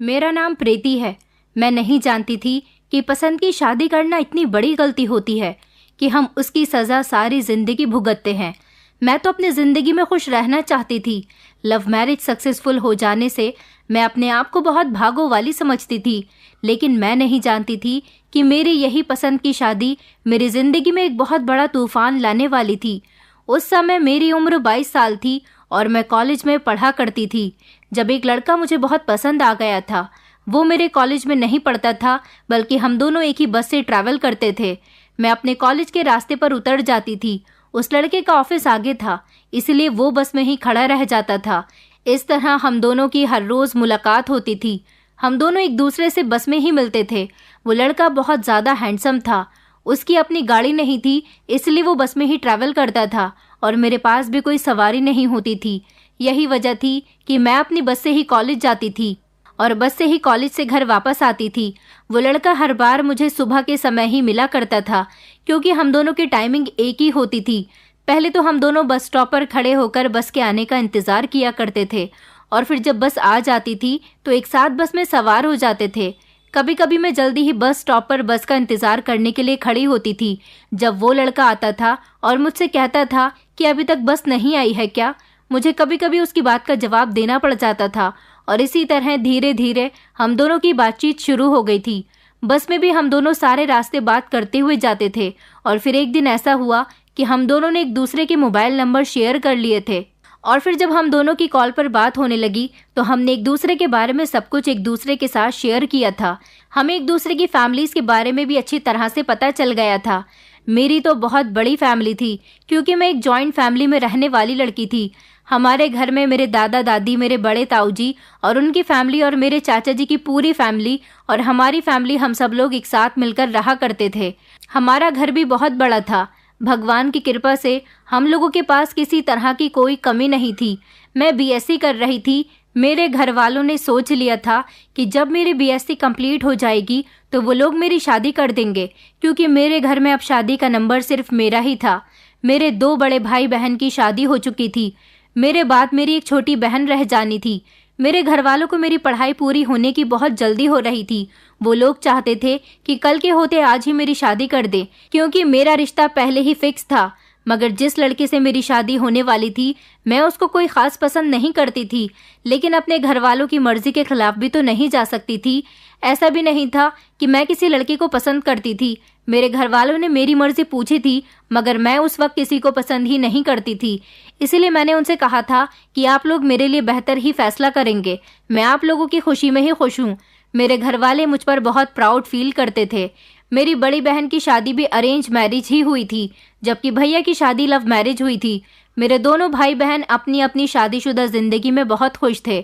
मेरा नाम प्रीति है। मैं नहीं जानती थी कि पसंद की शादी करना इतनी बड़ी गलती होती है कि हम उसकी सज़ा सारी ज़िंदगी भुगतते हैं। मैं तो अपनी ज़िंदगी में खुश रहना चाहती थी। लव मैरिज सक्सेसफुल हो जाने से मैं अपने आप को बहुत भागों वाली समझती थी, लेकिन मैं नहीं जानती थी कि मेरी यही पसंद की शादी मेरी ज़िंदगी में एक बहुत बड़ा तूफान लाने वाली थी। उस समय मेरी उम्र 22 साल थी और मैं कॉलेज में पढ़ा करती थी जब एक लड़का मुझे बहुत पसंद आ गया था। वो मेरे कॉलेज में नहीं पढ़ता था, बल्कि हम दोनों एक ही बस से ट्रैवल करते थे। मैं अपने कॉलेज के रास्ते पर उतर जाती थी। उस लड़के का ऑफिस आगे था, इसलिए वो बस में ही खड़ा रह जाता था। इस तरह हम दोनों की हर रोज़ मुलाकात होती थी। हम दोनों एक दूसरे से बस में ही मिलते थे। वो लड़का बहुत ज़्यादा हैंडसम था। उसकी अपनी गाड़ी नहीं थी, इसलिए वो बस में ही ट्रैवल करता था और मेरे पास भी कोई सवारी नहीं होती थी। यही वजह थी कि मैं अपनी बस से ही कॉलेज जाती थी और बस से ही कॉलेज से घर वापस आती थी। वो लड़का हर बार मुझे सुबह के समय ही मिला करता था, क्योंकि हम दोनों की टाइमिंग एक ही होती थी। पहले तो हम दोनों बस स्टॉप पर खड़े होकर बस के आने का इंतज़ार किया करते थे और फिर जब बस आ जाती थी तो एक साथ बस में सवार हो जाते थे। कभी कभी मैं जल्दी ही बस स्टॉप पर बस का इंतज़ार करने के लिए खड़ी होती थी जब वो लड़का आता था और मुझसे कहता था कि अभी तक बस नहीं आई है क्या। मुझे कभी कभी उसकी बात का जवाब देना पड़ जाता था और इसी तरह धीरे धीरे हम दोनों की बातचीत शुरू हो गई थी। बस में भी हम दोनों सारे रास्ते बात करते हुए जाते थे और फिर एक दिन ऐसा हुआ कि हम दोनों ने एक दूसरे के मोबाइल नंबर शेयर कर लिए थे और फिर जब हम दोनों की कॉल पर बात होने लगी तो हमने एक दूसरे के बारे में सब कुछ एक दूसरे के साथ शेयर किया था। हमें एक दूसरे की फैमिलीज़ के बारे में भी अच्छी तरह से पता चल गया था। मेरी तो बहुत बड़ी फैमिली थी, क्योंकि मैं एक जॉइंट फैमिली में रहने वाली लड़की थी। हमारे घर में मेरे दादा दादी, मेरे बड़े ताऊ जी और उनकी फैमिली और मेरे चाचा जी की पूरी फैमिली और हमारी फैमिली, हम सब लोग एक साथ मिलकर रहा करते थे। हमारा घर भी बहुत बड़ा था। भगवान की कृपा से हम लोगों के पास किसी तरह की कोई कमी नहीं थी। मैं बीएससी कर रही थी। मेरे घर वालों ने सोच लिया था कि जब मेरी बीएससी कंप्लीट हो जाएगी तो वो लोग मेरी शादी कर देंगे, क्योंकि मेरे घर में अब शादी का नंबर सिर्फ मेरा ही था। मेरे 2 बड़े भाई बहन की शादी हो चुकी थी। मेरे बाद मेरी एक छोटी बहन रह जानी थी। मेरे घर वालों को मेरी पढ़ाई पूरी होने की बहुत जल्दी हो रही थी। वो लोग चाहते थे कि कल के होते आज ही मेरी शादी कर दें, क्योंकि मेरा रिश्ता पहले ही फिक्स था। मगर जिस लड़के से मेरी शादी होने वाली थी, मैं उसको कोई ख़ास पसंद नहीं करती थी, लेकिन अपने घर वालों की मर्ज़ी के खिलाफ भी तो नहीं जा सकती थी। ऐसा भी नहीं था कि मैं किसी लड़के को पसंद करती थी। मेरे घर वालों ने मेरी मर्ज़ी पूछी थी, मगर मैं उस वक्त किसी को पसंद ही नहीं करती थी। इसलिए मैंने उनसे कहा था कि आप लोग मेरे लिए बेहतर ही फैसला करेंगे। मैं आप लोगों की खुशी में ही खुश हूँ। मेरे घर वाले मुझ पर बहुत प्राउड फील करते थे। मेरी बड़ी बहन की शादी भी अरेंज मैरिज ही हुई थी, जबकि भैया की शादी लव मैरिज हुई थी। मेरे दोनों भाई बहन अपनी अपनी शादीशुदा ज़िंदगी में बहुत खुश थे।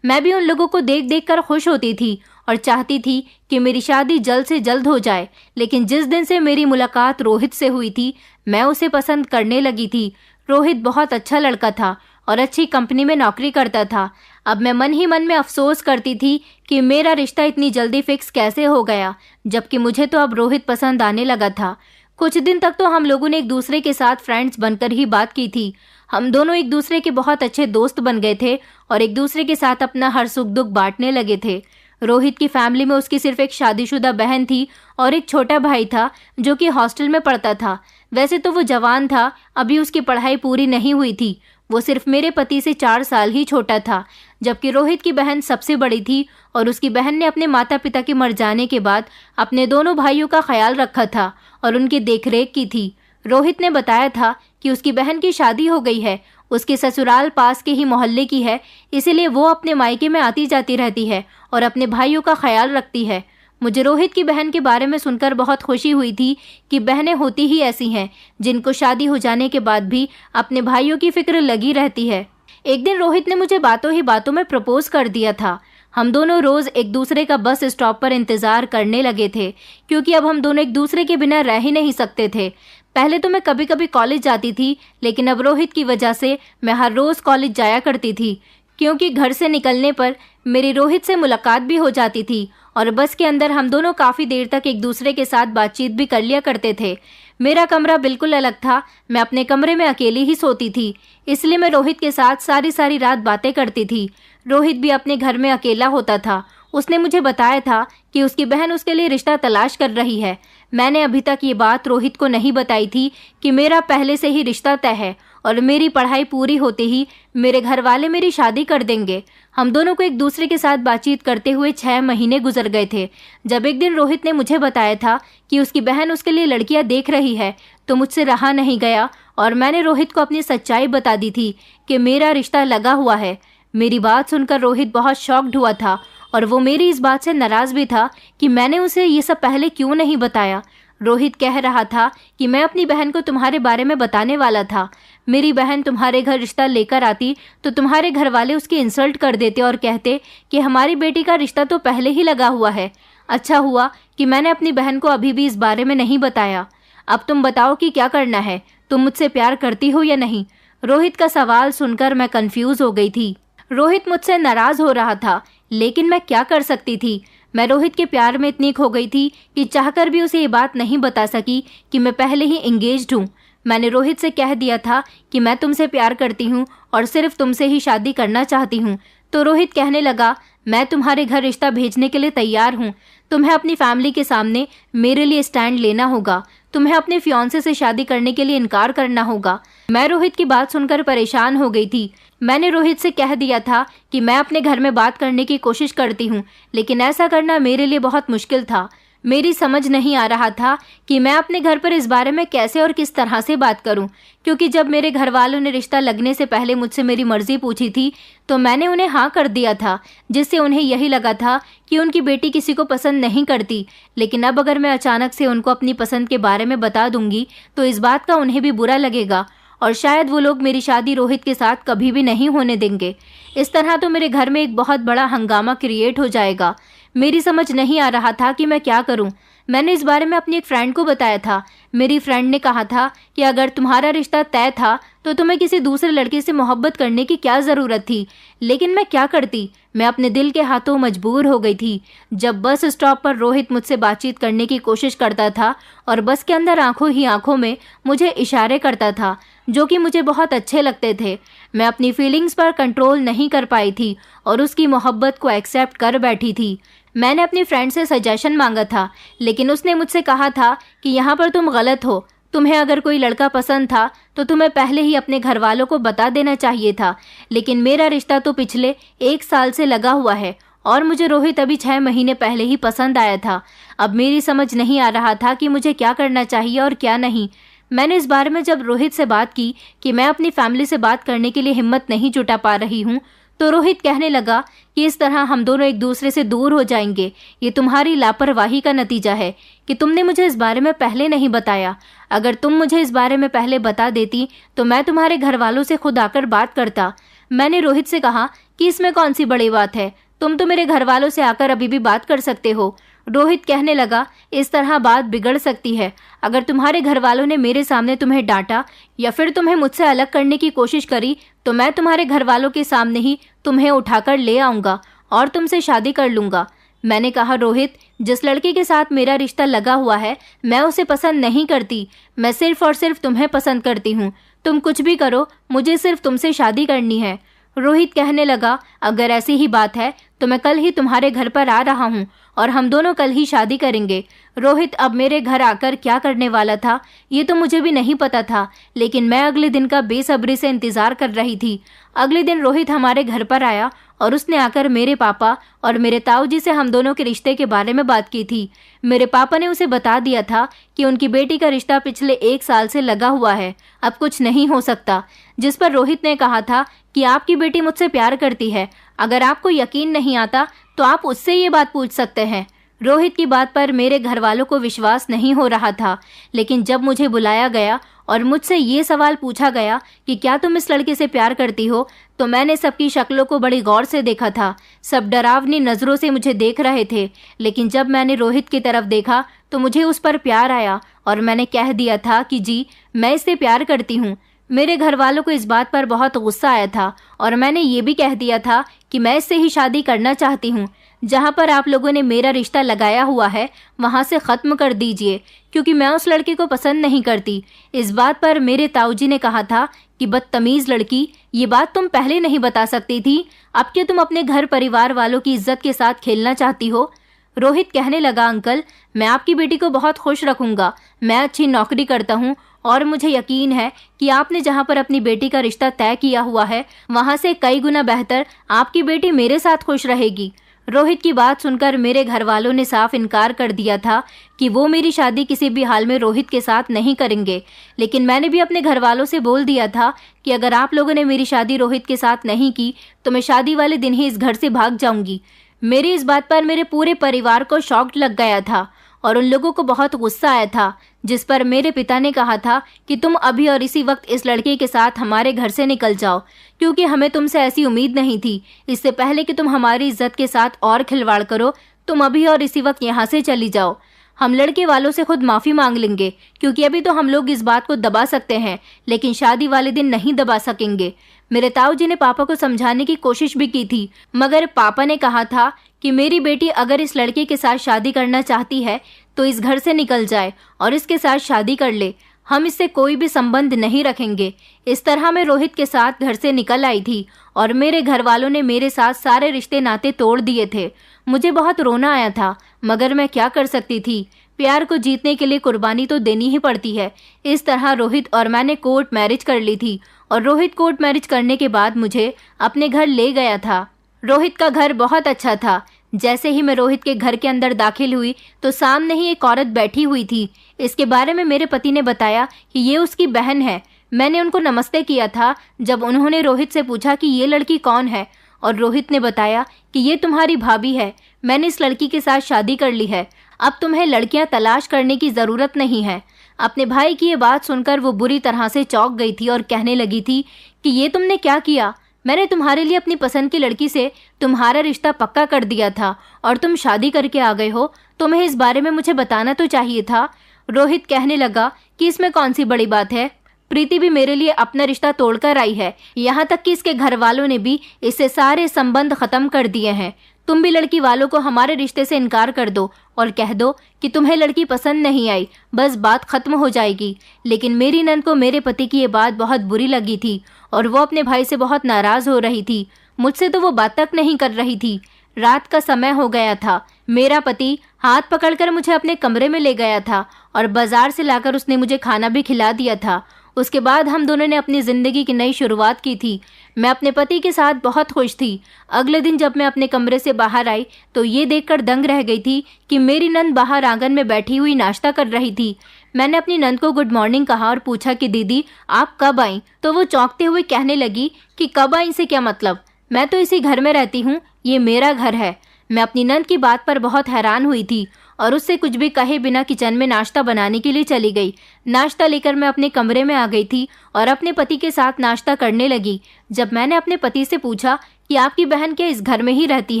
मैं भी उन लोगों को देख देख कर खुश होती थी और चाहती थी कि मेरी शादी जल्द से जल्द हो जाए। लेकिन जिस दिन से मेरी मुलाकात रोहित से हुई थी, मैं उसे पसंद करने लगी थी। रोहित बहुत अच्छा लड़का था और अच्छी कंपनी में नौकरी करता था। अब मैं मन ही मन में अफसोस करती थी कि मेरा रिश्ता इतनी जल्दी फिक्स कैसे हो गया, जबकि मुझे तो अब रोहित पसंद आने लगा था। कुछ दिन तक तो हम लोगों ने एक दूसरे के साथ फ्रेंड्स बनकर ही बात की थी। हम दोनों एक दूसरे के बहुत अच्छे दोस्त बन गए थे और एक दूसरे के साथ अपना हर सुख दुख बांटने लगे थे। रोहित की फैमिली में उसकी सिर्फ एक शादीशुदा बहन थी और एक छोटा भाई था जो कि हॉस्टल में पढ़ता था। वैसे तो वो जवान था, अभी उसकी पढ़ाई पूरी नहीं हुई थी। वो सिर्फ मेरे पति से 4 साल ही छोटा था, जबकि रोहित की बहन सबसे बड़ी थी और उसकी बहन ने अपने माता पिता के मर जाने के बाद अपने दोनों भाइयों का ख्याल रखा था और उनकी देखरेख की थी। रोहित ने बताया था कि उसकी बहन की शादी हो गई है। उसकी ससुराल पास के ही मोहल्ले की है, इसीलिए वो अपने मायके में आती जाती रहती है और अपने भाइयों का ख्याल रखती है। मुझे रोहित की बहन के बारे में सुनकर बहुत खुशी हुई थी कि बहनें होती ही ऐसी हैं जिनको शादी हो जाने के बाद भी अपने भाइयों की फिक्र लगी रहती है। एक दिन रोहित ने मुझे बातों ही बातों में प्रपोज कर दिया था। हम दोनों रोज़ एक दूसरे का बस स्टॉप पर इंतज़ार करने लगे थे, क्योंकि अब हम दोनों एक दूसरे के बिना रह ही नहीं सकते थे। पहले तो मैं कभी कभी कॉलेज जाती थी, लेकिन अब रोहित की वजह से मैं हर रोज़ कॉलेज जाया करती थी, क्योंकि घर से निकलने पर मेरी रोहित से मुलाकात भी हो जाती थी और बस के अंदर हम दोनों काफ़ी देर तक एक दूसरे के साथ बातचीत भी कर लिया करते थे। मेरा कमरा बिल्कुल अलग था। मैं अपने कमरे में अकेली ही सोती थी, इसलिए मैं रोहित के साथ सारी सारी रात बातें करती थी। रोहित भी अपने घर में अकेला होता था। उसने मुझे बताया था कि उसकी बहन उसके लिए रिश्ता तलाश कर रही है। मैंने अभी तक ये बात रोहित को नहीं बताई थी कि मेरा पहले से ही रिश्ता तय है और मेरी पढ़ाई पूरी होते ही मेरे घर वाले मेरी शादी कर देंगे। हम दोनों को एक दूसरे के साथ बातचीत करते हुए 6 महीने गुजर गए थे। जब एक दिन रोहित ने मुझे बताया था कि उसकी बहन उसके लिए लड़कियां देख रही है तो मुझसे रहा नहीं गया और मैंने रोहित को अपनी सच्चाई बता दी थी कि मेरा रिश्ता लगा हुआ है। मेरी बात सुनकर रोहित बहुत शॉक्ड हुआ था और वो मेरी इस बात से नाराज भी था कि मैंने उसे ये सब पहले क्यों नहीं बताया। रोहित कह रहा था कि मैं अपनी बहन को तुम्हारे बारे में बताने वाला था। मेरी बहन तुम्हारे घर रिश्ता लेकर आती तो तुम्हारे घर वाले उसकी इंसल्ट कर देते और कहते कि हमारी बेटी का रिश्ता तो पहले ही लगा हुआ है। अच्छा हुआ कि मैंने अपनी बहन को अभी भी इस बारे में नहीं बताया। अब तुम बताओ कि क्या करना है, तुम मुझसे प्यार करती हो या नहीं? रोहित का सवाल सुनकर मैं कंफ्यूज हो गई थी। रोहित मुझसे नाराज हो रहा था, लेकिन मैं क्या कर सकती थी। मैं रोहित के प्यार में इतनी खो गई थी कि चाहकर भी उसे ये बात नहीं बता सकी कि मैं पहले ही एंगेज्ड हूँ। मैंने रोहित से कह दिया था कि मैं तुमसे प्यार करती हूँ और सिर्फ तुमसे ही शादी करना चाहती हूँ। तो रोहित कहने लगा, मैं तुम्हारे घर रिश्ता भेजने के लिए तैयार हूँ। तुम्हें अपनी फैमिली के सामने मेरे लिए स्टैंड लेना होगा। तुम्हें अपने फियांसे से शादी करने के लिए इनकार करना होगा। मैं रोहित की बात सुनकर परेशान हो गई थी। मैंने रोहित से कह दिया था कि मैं अपने घर में बात करने की कोशिश करती हूँ, लेकिन ऐसा करना मेरे लिए बहुत मुश्किल था। मेरी समझ नहीं आ रहा था कि मैं अपने घर पर इस बारे में कैसे और किस तरह से बात करूं, क्योंकि जब मेरे घर वालों ने रिश्ता लगने से पहले मुझसे मेरी मर्जी पूछी थी तो मैंने उन्हें हाँ कर दिया था, जिससे उन्हें यही लगा था कि उनकी बेटी किसी को पसंद नहीं करती। लेकिन अब अगर मैं अचानक से उनको अपनी पसंद के बारे में बता दूंगी तो इस बात का उन्हें भी बुरा लगेगा और शायद वो लोग मेरी शादी रोहित के साथ कभी भी नहीं होने देंगे। इस तरह तो मेरे घर में एक बहुत बड़ा हंगामा क्रिएट हो जाएगा। मेरी समझ नहीं आ रहा था कि मैं क्या करूं। मैंने इस बारे में अपनी एक फ्रेंड को बताया था। मेरी फ्रेंड ने कहा था कि अगर तुम्हारा रिश्ता तय था तो तुम्हें किसी दूसरे लड़के से मोहब्बत करने की क्या ज़रूरत थी। लेकिन मैं क्या करती, मैं अपने दिल के हाथों मजबूर हो गई थी। जब बस स्टॉप पर रोहित मुझसे बातचीत करने की कोशिश करता था और बस के अंदर आंखों ही आंखों में मुझे इशारे करता था जो कि मुझे बहुत अच्छे लगते थे, मैं अपनी फीलिंग्स पर कंट्रोल नहीं कर पाई थी और उसकी मोहब्बत को एक्सेप्ट कर बैठी थी। मैंने अपनी फ्रेंड से सजेशन मांगा था, लेकिन उसने मुझसे कहा था कि यहाँ पर तुम गलत हो। तुम्हें अगर कोई लड़का पसंद था तो तुम्हें पहले ही अपने घर वालों को बता देना चाहिए था। लेकिन मेरा रिश्ता तो पिछले 1 साल से लगा हुआ है और मुझे रोहित अभी 6 महीने पहले ही पसंद आया था। अब मेरी समझ नहीं आ रहा था कि मुझे क्या करना चाहिए और क्या नहीं। मैंने इस बारे में जब रोहित से बात की कि मैं अपनी फैमिली से बात करने के लिए हिम्मत नहीं जुटा पा रही हूँ तो रोहित कहने लगा कि इस तरह हम दोनों एक दूसरे से दूर हो जाएंगे। ये तुम्हारी लापरवाही का नतीजा है कि तुमने मुझे इस बारे में पहले नहीं बताया। अगर तुम मुझे इस बारे में पहले बता देती तो मैं तुम्हारे घर वालों से खुद आकर बात करता। मैंने रोहित से कहा कि इसमें कौन सी बड़ी बात है, तुम तो मेरे घर वालों से आकर अभी भी बात कर सकते हो। रोहित कहने लगा, इस तरह बात बिगड़ सकती है। अगर तुम्हारे घर वालों ने मेरे सामने तुम्हें डांटा या फिर तुम्हें मुझसे अलग करने की कोशिश करी तो मैं तुम्हारे घर वालों के सामने ही तुम्हें उठाकर ले आऊँगा और तुमसे शादी कर लूँगा। मैंने कहा, रोहित, जिस लड़के के साथ मेरा रिश्ता लगा हुआ है मैं उसे पसंद नहीं करती। मैं सिर्फ और सिर्फ तुम्हें पसंद करती हूँ। तुम कुछ भी करो, मुझे सिर्फ तुमसे शादी करनी है। रोहित कहने लगा, अगर ऐसी ही बात है तो मैं कल ही तुम्हारे घर पर आ रहा हूँ और हम दोनों कल ही शादी करेंगे। रोहित अब मेरे घर आकर क्या करने वाला था ये तो मुझे भी नहीं पता था, लेकिन मैं अगले दिन का बेसब्री से इंतजार कर रही थी। अगले दिन रोहित हमारे घर पर आया और उसने आकर मेरे पापा और मेरे ताऊ जी से हम दोनों के रिश्ते के बारे में बात की थी। मेरे पापा ने उसे बता दिया था कि उनकी बेटी का रिश्ता पिछले 1 साल से लगा हुआ है, अब कुछ नहीं हो सकता। जिस पर रोहित ने कहा था कि आपकी बेटी मुझसे प्यार करती है, अगर आपको यकीन नहीं आता तो आप उससे ये बात पूछ सकते हैं। रोहित की बात पर मेरे घर वालों को विश्वास नहीं हो रहा था, लेकिन जब मुझे बुलाया गया और मुझसे ये सवाल पूछा गया कि क्या तुम इस लड़के से प्यार करती हो, तो मैंने सबकी शक्लों को बड़ी गौर से देखा था। सब डरावनी नज़रों से मुझे देख रहे थे, लेकिन जब मैंने रोहित की तरफ देखा तो मुझे उस पर प्यार आया और मैंने कह दिया था कि जी, मैं इससे प्यार करती हूँ। मेरे घर वालों को इस बात पर बहुत गुस्सा आया था और मैंने ये भी कह दिया था कि मैं इससे ही शादी करना चाहती हूँ। जहाँ पर आप लोगों ने मेरा रिश्ता लगाया हुआ है वहाँ से ख़त्म कर दीजिए, क्योंकि मैं उस लड़के को पसंद नहीं करती। इस बात पर मेरे ताऊजी ने कहा था कि बदतमीज़ लड़की, ये बात तुम पहले नहीं बता सकती थी। अब क्या तुम अपने घर परिवार वालों की इज्जत के साथ खेलना चाहती हो? रोहित कहने लगा, अंकल, मैं आपकी बेटी को बहुत खुश रखूंगा। मैं अच्छी नौकरी करता हूँ और मुझे यकीन है कि आपने जहाँ पर अपनी बेटी का रिश्ता तय किया हुआ है वहाँ से कई गुना बेहतर आपकी बेटी मेरे साथ खुश रहेगी। रोहित की बात सुनकर मेरे घर वालों ने साफ इनकार कर दिया था कि वो मेरी शादी किसी भी हाल में रोहित के साथ नहीं करेंगे। लेकिन मैंने भी अपने घर वालों से बोल दिया था कि अगर आप लोगों ने मेरी शादी रोहित के साथ नहीं की तो मैं शादी वाले दिन ही इस घर से भाग जाऊंगी। मेरी इस बात पर मेरे पूरे परिवार को शॉक लग गया था और उन लोगों को बहुत गुस्सा आया था, जिस पर मेरे पिता ने कहा था कि तुम अभी और इसी वक्त इस लड़के के साथ हमारे घर से निकल जाओ, क्योंकि हमें तुमसे ऐसी उम्मीद नहीं थी। इससे पहले कि तुम हमारी इज्जत के साथ और खिलवाड़ करो, तुम अभी और इसी वक्त यहाँ से चली जाओ। हम लड़के वालों से खुद माफ़ी मांग लेंगे, क्योंकि अभी तो हम लोग इस बात को दबा सकते हैं, लेकिन शादी वाले दिन नहीं दबा सकेंगे। मेरे ताऊजी ने पापा को समझाने की कोशिश भी की थी, मगर पापा ने कहा था कि मेरी बेटी अगर इस लड़के के साथ शादी करना चाहती है तो इस घर से निकल जाए और इसके साथ शादी कर ले। हम इससे कोई भी संबंध नहीं रखेंगे। इस तरह मैं रोहित के साथ घर से निकल आई थी और मेरे घर वालों ने मेरे साथ सारे रिश्ते नाते तोड़ दिए थे। मुझे बहुत रोना आया था, मगर मैं क्या कर सकती थी। प्यार को जीतने के लिए कुर्बानी तो देनी ही पड़ती है। इस तरह रोहित और मैंने कोर्ट मैरिज कर ली थी और रोहित कोर्ट मैरिज करने के बाद मुझे अपने घर ले गया था। रोहित का घर बहुत अच्छा था। जैसे ही मैं रोहित के घर के अंदर दाखिल हुई तो सामने ही एक औरत बैठी हुई थी। इसके बारे में मेरे पति ने बताया कि ये उसकी बहन है। मैंने उनको नमस्ते किया था जब उन्होंने रोहित से पूछा कि ये लड़की कौन है, और रोहित ने बताया कि ये तुम्हारी भाभी है। मैंने इस लड़की के साथ शादी कर ली है। अब तुम्हें लड़कियां तलाश करने की ज़रूरत नहीं है। अपने भाई की ये बात सुनकर वो बुरी तरह से चौंक गई थी और कहने लगी थी कि ये तुमने क्या किया? मैंने तुम्हारे लिए अपनी पसंद की लड़की से तुम्हारा रिश्ता पक्का कर दिया था और तुम शादी करके आ गए हो। तुम्हें इस बारे में मुझे बताना तो चाहिए था। रोहित कहने लगा कि इसमें कौन सी बड़ी बात है। प्रीति भी मेरे लिए अपना रिश्ता तोड़कर आई है, यहाँ तक कि इसके घर वालों ने भी इससे सारे संबंध खत्म कर दिए हैं। तुम भी लड़की वालों को हमारे रिश्ते से इनकार कर दो और कह दो कि तुम्हें लड़की पसंद नहीं आई, बस बात खत्म हो जाएगी। लेकिन मेरी नंद को मेरे पति की ये बात बहुत बुरी लगी थी और वो अपने भाई से बहुत नाराज हो रही थी। मुझसे तो वो बात तक नहीं कर रही थी। रात का समय हो गया था। मेरा पति हाथ पकड़कर मुझे अपने कमरे में ले गया था और बाजार से लाकर उसने मुझे खाना भी खिला दिया था। उसके बाद हम दोनों ने अपनी ज़िंदगी की नई शुरुआत की थी। मैं अपने पति के साथ बहुत खुश थी। अगले दिन जब मैं अपने कमरे से बाहर आई तो ये देखकर दंग रह गई थी कि मेरी नंद बाहर आंगन में बैठी हुई नाश्ता कर रही थी। मैंने अपनी नंद को गुड मॉर्निंग कहा और पूछा कि दीदी आप कब आई? तो वो चौंकते हुए कहने लगी कि कब आई से क्या मतलब, मैं तो इसी घर में रहती हूँ, ये मेरा घर है। मैं अपनी नंद की बात पर बहुत हैरान हुई थी और उससे कुछ भी कहे बिना किचन में नाश्ता बनाने के लिए चली गई। नाश्ता लेकर मैं अपने कमरे में आ गई थी और अपने पति के साथ नाश्ता करने लगी। जब मैंने अपने पति से पूछा कि आपकी बहन क्या इस घर में ही रहती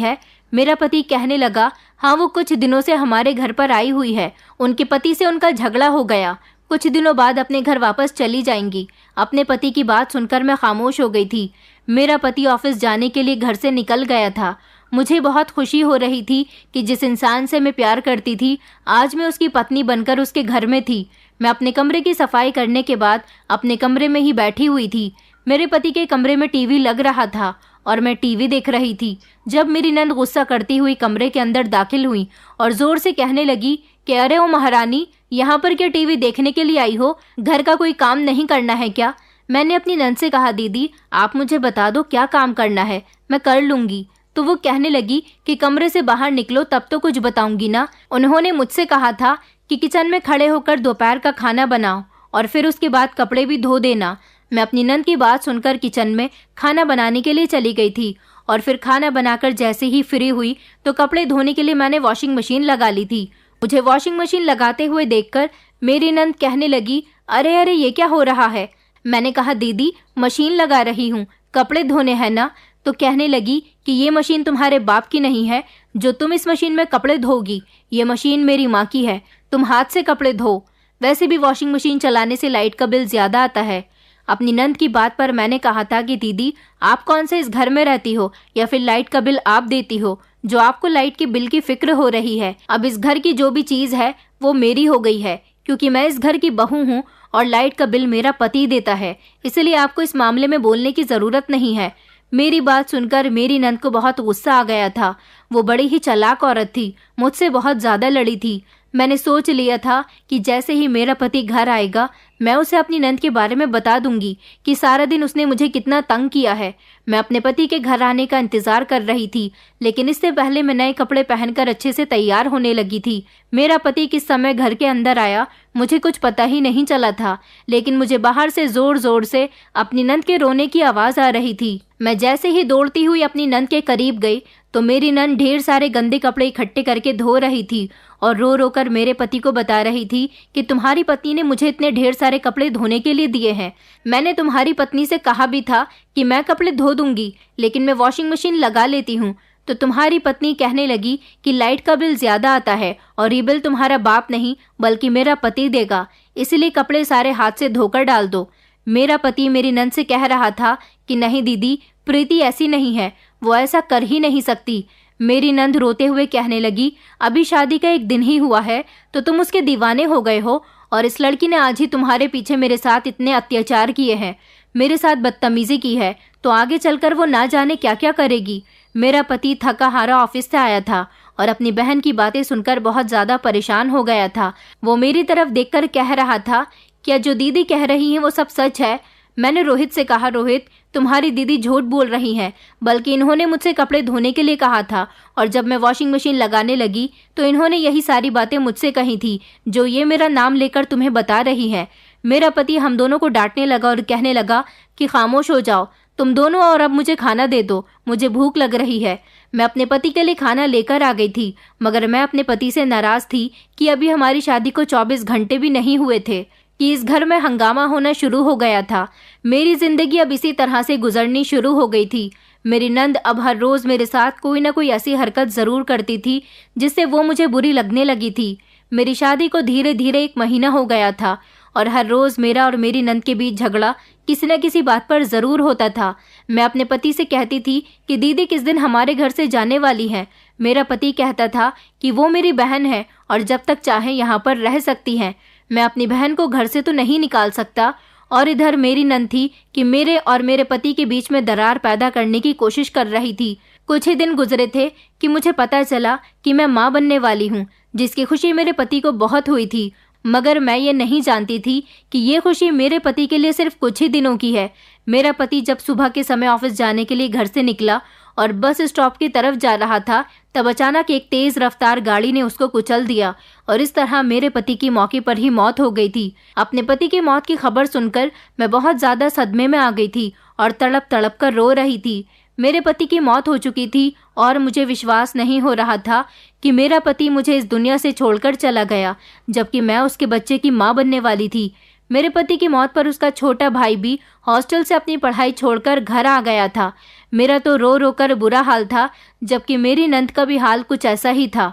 है, मेरा पति कहने लगा हाँ, वो कुछ दिनों से हमारे घर पर आई हुई है। उनके पति से उनका झगड़ा हो गया, कुछ दिनों बाद अपने घर वापस चली जाएंगी। अपने पति की बात सुनकर मैं खामोश हो गई थी। मेरा पति ऑफिस जाने के लिए घर से निकल गया था। मुझे बहुत खुशी हो रही थी कि जिस इंसान से मैं प्यार करती थी आज मैं उसकी पत्नी बनकर उसके घर में थी। मैं अपने कमरे की सफाई करने के बाद अपने कमरे में ही बैठी हुई थी। मेरे पति के कमरे में टीवी लग रहा था और मैं टीवी देख रही थी जब मेरी नंद गुस्सा करती हुई कमरे के अंदर दाखिल हुई और जोर से कहने लगी कि अरे ओ महारानी, यहाँ पर क्या टीवी देखने के लिए आई हो? घर का कोई काम नहीं करना है क्या? मैंने अपनी नंद से कहा दीदी आप मुझे बता दो क्या काम करना है, मैं कर लूँगी। तो वो कहने लगी कि कमरे से बाहर निकलो तब तो कुछ बताऊंगी ना। उन्होंने मुझसे कहा था कि किचन में खड़े होकर दोपहर का खाना बनाओ और फिर उसके बाद कपड़े भी धो देना। मैं अपनी नंद की बात सुनकर किचन में खाना बनाने के लिए चली गई थी और फिर खाना बनाकर जैसे ही फ्री हुई तो कपड़े धोने के लिए मैंने वॉशिंग मशीन लगा ली थी। मुझे वॉशिंग मशीन लगाते हुए देखकर मेरी नंद कहने लगी अरे अरे ये क्या हो रहा है? मैंने कहा दीदी मशीन लगा रही हूँ, कपड़े धोने हैं ना। तो कहने लगी कि ये मशीन तुम्हारे बाप की नहीं है जो तुम इस मशीन में कपड़े धोगी, ये मशीन मेरी माँ की है, तुम हाथ से कपड़े धो। वैसे भी वॉशिंग मशीन चलाने से लाइट का बिल ज़्यादा आता है। अपनी नंद की बात पर मैंने कहा था कि दीदी, आप कौन से इस घर में रहती हो या फिर लाइट का बिल आप देती हो, जो आपको लाइट के बिल की फिक्र हो रही है। अब इस घर की जो भी चीज है वो मेरी हो गई है, क्योंकि मैं इस घर की बहू हूँ और लाइट का बिल मेरा पति देता है, इसलिए आपको इस मामले में बोलने की जरूरत नहीं है। मेरी बात सुनकर मेरी नंद को बहुत गुस्सा आ गया था। वो बड़ी ही चालाक औरत थी, मुझसे बहुत ज्यादा लड़ी थी। मैंने सोच लिया था कि जैसे ही मेरा पति घर आएगा मैं उसे अपनी नंद के बारे में बता दूंगी कि सारा दिन उसने मुझे कितना तंग किया है। मैं अपने पति के घर आने का इंतजार कर रही थी, लेकिन इससे पहले मैं नए कपड़े पहनकर अच्छे से तैयार होने लगी थी। मेरा पति किस समय घर के अंदर आया मुझे कुछ पता ही नहीं चला था, लेकिन मुझे बाहर से जोर जोर से अपनी नंद के रोने की आवाज आ रही थी। मैं जैसे ही दौड़ती हुई अपनी नंद के करीब गई तो मेरी नंद ढेर सारे गंदे कपड़े इकट्ठे करके धो रही थी और रो रो कर मेरे पति को बता रही थी कि तुम्हारी पत्नी ने मुझे इतने ढेर सारे कपड़े धोने के लिए दिए हैं। मैंने तुम्हारी पत्नी से कहा भी था कि मैं कपड़े धो दूंगी, लेकिन मैं वॉशिंग मशीन लगा लेती हूँ। तो तुम्हारी पत्नी कहने लगी कि लाइट का बिल ज्यादा आता है और ये बिल तुम्हारा बाप नहीं बल्कि मेरा पति देगा, इसलिए कपड़े सारे हाथ से धोकर डाल दो। मेरा पति मेरी नंद से कह रहा था कि नहीं दीदी, प्रीति ऐसी नहीं है, वो ऐसा कर ही नहीं सकती। मेरी नंद रोते हुए कहने लगी, अभी शादी का एक दिन ही हुआ है तो तुम उसके दीवाने हो गए हो, और इस लड़की ने आज ही तुम्हारे पीछे मेरे साथ इतने अत्याचार किए हैं, मेरे साथ बदतमीजी की है, तो आगे चलकर वो ना जाने क्या क्या करेगी। मेरा पति थका हारा ऑफिस से आया था और अपनी बहन की बातें सुनकर बहुत ज्यादा परेशान हो गया था। वो मेरी तरफ देखकर कह रहा था, क्या जो दीदी कह रही है वो सब सच है? मैंने रोहित से कहा, रोहित, तुम्हारी दीदी झूठ बोल रही हैं, बल्कि इन्होंने मुझसे कपड़े धोने के लिए कहा था और जब मैं वॉशिंग मशीन लगाने लगी तो इन्होंने यही सारी बातें मुझसे कही थी जो ये मेरा नाम लेकर तुम्हें बता रही है। मेरा पति हम दोनों को डांटने लगा और कहने लगा कि खामोश हो जाओ तुम दोनों और अब मुझे खाना दे दो, मुझे भूख लग रही है। मैं अपने पति के लिए खाना लेकर आ गई थी, मगर मैं अपने पति से नाराज थी कि अभी हमारी शादी को 24 घंटे भी नहीं हुए थे कि इस घर में हंगामा होना शुरू हो गया था। मेरी जिंदगी अब इसी तरह से गुजरनी शुरू हो गई थी। मेरी नंद अब हर रोज मेरे साथ कोई ना कोई ऐसी हरकत जरूर करती थी जिससे वो मुझे बुरी लगने लगी थी। मेरी शादी को धीरे धीरे 1 महीना हो गया था और हर रोज मेरा और मेरी नंद के बीच झगड़ा किसी न किसी बात पर जरूर होता था। मैं अपने पति से कहती थी कि दीदी किस दिन हमारे घर से जाने वाली है। मेरा पति कहता था कि वो मेरी बहन है और जब तक चाहे यहाँ पर रह सकती है, मैं अपनी बहन को घर से तो नहीं निकाल सकता। और इधर मेरी नंद थी कि मेरे और मेरे पति के बीच में दरार पैदा करने की कोशिश कर रही थी। कुछ ही दिन गुजरे थे कि मुझे पता चला कि मैं माँ बनने वाली हूँ, जिसकी खुशी मेरे पति को बहुत हुई थी, मगर मैं ये नहीं जानती थी कि ये खुशी मेरे पति के लिए सिर्फ कुछ ही दिनों की है। मेरा पति जब सुबह के समय ऑफिस जाने के लिए घर से निकला और बस स्टॉप की तरफ जा रहा था, तब अचानक एक तेज रफ्तार गाड़ी ने उसको कुचल दिया और इस तरह मेरे पति की मौके पर ही मौत हो गई थी। अपने पति की मौत की खबर सुनकर मैं बहुत ज्यादा सदमे में आ गई थी और तड़प तड़प कर रो रही थी। मेरे पति की मौत हो चुकी थी और मुझे विश्वास नहीं हो रहा था कि मेरा पति मुझे इस दुनिया से छोड़कर चला गया, जबकि मैं उसके बच्चे की माँ बनने वाली थी। मेरे पति की मौत पर उसका छोटा भाई भी हॉस्टल से अपनी पढ़ाई छोड़कर घर आ गया था। मेरा तो रो रो कर बुरा हाल था, जबकि मेरी नंद का भी हाल कुछ ऐसा ही था,